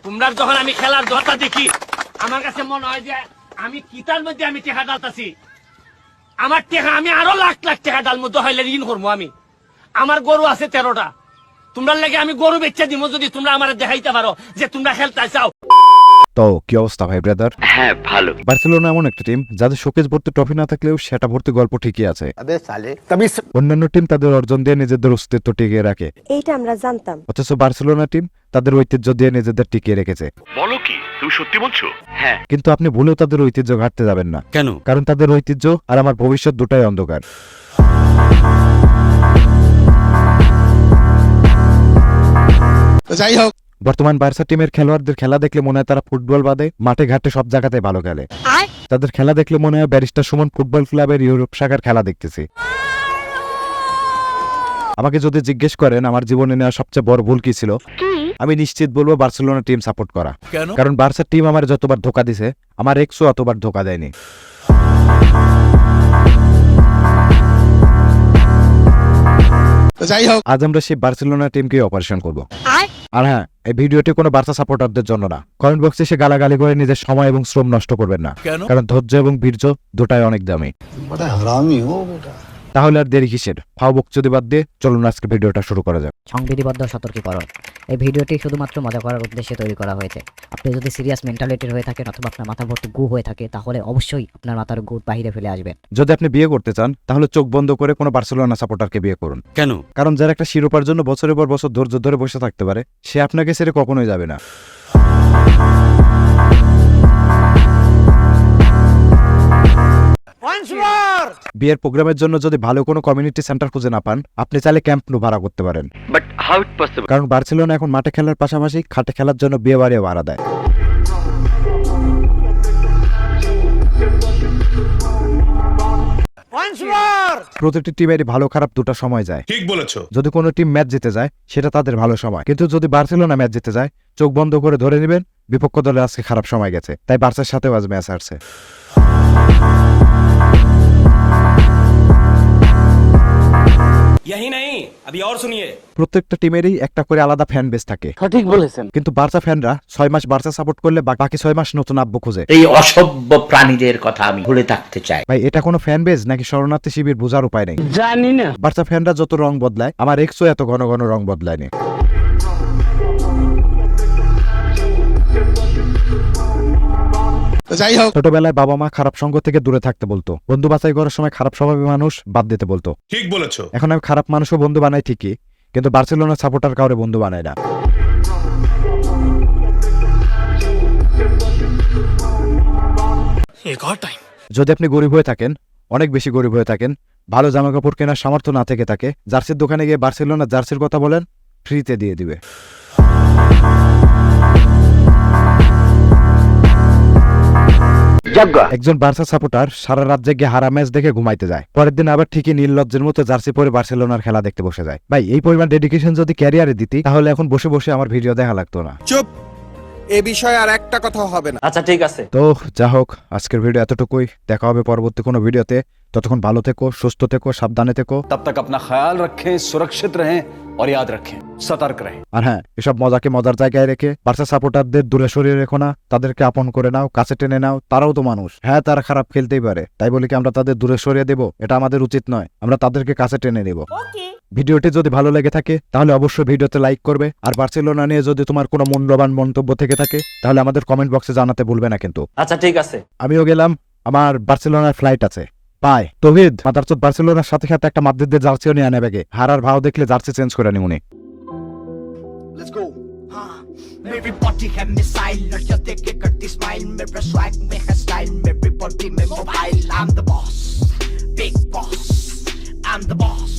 তোমরা যখন আমি খেলার দশা দেখি আমার কাছে মনে হয় যে আমি কিতার মধ্যে আমি টেকা ডালতাছি। আমার টেকা আমি আরো লাখ লাখ টাকা ডাল মধ্যে হইলে ঋণ করবো। আমি আমার গরু আছে 13টা। তোমরা লাগে আমি গরু বেচা দিব যদি তোমরা আমার দেখাইতে পারো যে তোমরা খেলতে চাও। তো কি অবস্থা ভাই ব্রাদার? হ্যাঁ ভালো। বার্সেলোনা এমন একটা টিম যাদের শোকেস ভর্তি ট্রফি না থাকলেও সেটা ভর্তি গল্প ঠিকই আছে। অন্যান্য টিম তাদের অর্জন দিয়ে নিজেদের অস্তিত্ব টিকিয়ে রাখে, এইটা আমরা জানতাম। অথচ বার্সেলোনা টিম তাদের ঐতিহ্য দিয়ে নিজেদের টিকিয়ে রেখেছে। বলো কি, তুমি সত্যি বলছো? হ্যাঁ। কিন্তু আপনি ভুলেও তাদের ঐতিহ্য ঘাটতে যাবেন না। কেন? কারণ তাদের ঐতিহ্য আর আমার ভবিষ্যৎ দুটাই অন্ধকার। যাই হোক, বর্তমান বার্সা টিমের খেলোয়াড়দের খেলা দেখলে মনে হয় তারা ফুটবল বাদে মাঠে ঘাটে সব জায়গাতে ভালো খেলে। তাদের খেলা দেখলে মনে হয় ব্যারিস্টার সুমন ফুটবল ক্লাবের ইউরোপ শাখার খেলা দেখতেছি। আমাকে যদি জিজ্ঞেস করেন আমার জীবনে নেওয়া সবচেয়ে বড় ভুল কি ছিল, আমি নিশ্চিত বলবো বার্সেলোনা টিম সাপোর্ট করা। কারণ বার্সা টিম আমার যতবার ধোকা দিছে আমার এক্সও অতবার ধোকা দেয়নি। যাই হোক, আজ আমরা সেই বার্সেলোনা টিমকে অপারেশন করব। আর হ্যাঁ, এই ভিডিওটি কোনো বার্সা সাপোর্টারদের জন্য না। কমেন্ট বক্সে এসে গালাগালি করে নিজের সময় এবং শ্রম নষ্ট করবেন না, কারণ ধৈর্য এবং বীর্য দুটাই অনেক দামি। তাহলে আর দেরি কিসের? ফাও বকচুদি বাদ দিয়ে চলুন আজকে ভিডিওটা শুরু করা যাক। সংবিধিবদ্ধ সতর্কীকরণ। এই ভিডিওটি শুধুমাত্র মজা করার উদ্দেশ্যে তৈরি করা হয়েছে। আপনি যদি সিরিয়াস মেন্টালিটির হয়ে থাকেন অথবা আপনার মাথা ভর্তি গু হয়ে থাকে তাহলে অবশ্যই আপনার মাথার গু বাহিরে ফেলে আসবেন। যদি আপনি বিয়ে করতে চান তাহলে চোখ বন্ধ করে কোনো বার্সেলোনা সাপোর্টারকে বিয়ে করুন। কেন? কারণ যারা একটা শিরোপার জন্য বছরের পর বছর ধৈর্য ধরে বসে থাকতে পারে সে আপনাকে ছেড়ে কখনোই যাবে না। বিয়ের প্রোগ্রামের জন্য যদি ভালো কোনো কমিউনিটি সেন্টার খুঁজে না পান আপনি চাইলে ক্যাম্প নু ভাড়া করতে পারেন। But how it possible? কারণ বার্সেলোনা এখন মাঠে খেলার পাশাপাশি খাটে খেলার জন্য বিয়ে বাড়িও ভাড়া দেয়। প্রতিটি টিমেরই ভালো খারাপ দুটো সময় যায়। ঠিক বলেছো। যদি কোনো টিম ম্যাচ জিতে যায় সেটা তাদের ভালো সময়, কিন্তু যদি বার্সেলোনা ম্যাচ জিতে যায় চোখ বন্ধ করে ধরে নেবেন বিপক্ষ দলে আজকে খারাপ সময় গেছে। তাই বার্সার সাথেও আজ ম্যাচ হারছে। यही नहीं, अभी और सुनिए। প্রত্যেকটা টিমেরই একটা করে আলাদা ফ্যান বেস থাকে। সঠিক বলেছেন। কিন্তু বার্সা ফ্যানরা 6 মাস বার্সা সাপোর্ট করলে বাকি 6 মাস নতুন আব্বু খোঁজে। এই অসভ্য প্রাণীদের কথা আমি ভুলে থাকতে চাই। ভাই এটা কোনো ফ্যান বেস নাকি শরণার্থী শিবির বোঝার উপায় নেই। জানি না। বার্সা ফ্যানরা যত রং বদলায় আমার এক্সও এত ঘন ঘন রং বদলায়নি। যাই হোক, ছোটবেলায় বাবা মা খারাপ সঙ্গ থেকে দূরে থাকতে বলতো, বন্ধু বাছাই করার সময় খারাপ স্বভাবী মানুষ বাদ দিতে বলতো। ঠিক বলেছো। এখন আমি খারাপ মানুষও বন্ধু বানাই ঠিকই, কিন্তু বার্সেলোনা সাপোর্টার কাউরে বন্ধু বানায় না। যদি আপনি গরিব হয়ে থাকেন, অনেক বেশি গরিব হয়ে থাকেন, ভালো জামা কাপড় কেনার সামর্থ্য না থেকে থাকে, জার্সির দোকানে গিয়ে বার্সেলোনা জার্সির কথা বলেন, ফ্রিতে দিয়ে দিবে। একজন বার্সা সাপোর্টার সারা রাত জেগে হারা ম্যাচ দেখে ঘুমাইতে যায়, পরের দিন আবার ঠিকই নির্লজ্জের মতো জার্সি পরে বার্সেলোনার খেলা দেখতে বসে যায়। ভাই এই পরিমাণ ডেডিকেশন যদি ক্যারিয়ারে দিতি তাহলে এখন বসে বসে আমার ভিডিও দেখা লাগতো না। চুপ, এ বিষয়ে আর একটা কথা হবে না। আচ্ছা ঠিক আছে। তো যা হোক, আজকের ভিডিও এতটুকুই। দেখা হবে পরবর্তী কোনো ভিডিওতে। ততক্ষণ ভালো থেকো, সুস্থ থেকো, সাবধানে থেকো। तब तक अपना ख्याल रखें, सुरक्षित रहें और याद रखें, सतर्क रहें। আর হ্যাঁ, এসব মজাকে মজার জায়গায় রেখে বার্সা সাপোর্টারদের দূরে সরিয়ে রেখো না, তাদেরকে আপন করে নাও, কাছে টেনে নাও। তারাও তো মানুষ। হ্যাঁ, তারা খারাপ খেলতেই পারে, তাই বলে কি আমরা তাদের দূরে সরিয়ে দেব? এটা আমাদের উচিত নয়। আমরা তাদেরকে কাছে টেনে নেব। ভিডিওটি যদি ভালো লেগে থাকে তাহলে অবশ্যই ভিডিওতে লাইক করবে। আর বার্সেলোনা নিয়ে যদি তোমার কোনো মূল্যবান মন্তব্য থেকে থাকে তাহলে আমাদের কমেন্ট বক্সে জানাতে ভুলবে না কিন্তু। আচ্ছা ঠিক আছে। আমিও গেলাম, আমার বার্সেলোনার ফ্লাইট আছে। বাই। তৌহিদ, মাদারচোদ বার্সেলোনার সাথে সাথে একটা মাদ্রিদের জার্সিও নিয়ে আনে ব্যাগে। হারার ভাও দেখলে জার্সি চেঞ্জ করে নিউনি। मेरी बॉडी है मिसाइल, लड़कियां देख के करती स्माइल, मेरे स्वैग में है स्टाइल, मेरी बॉडी में mobile. I'm the boss, big boss, I'm the boss।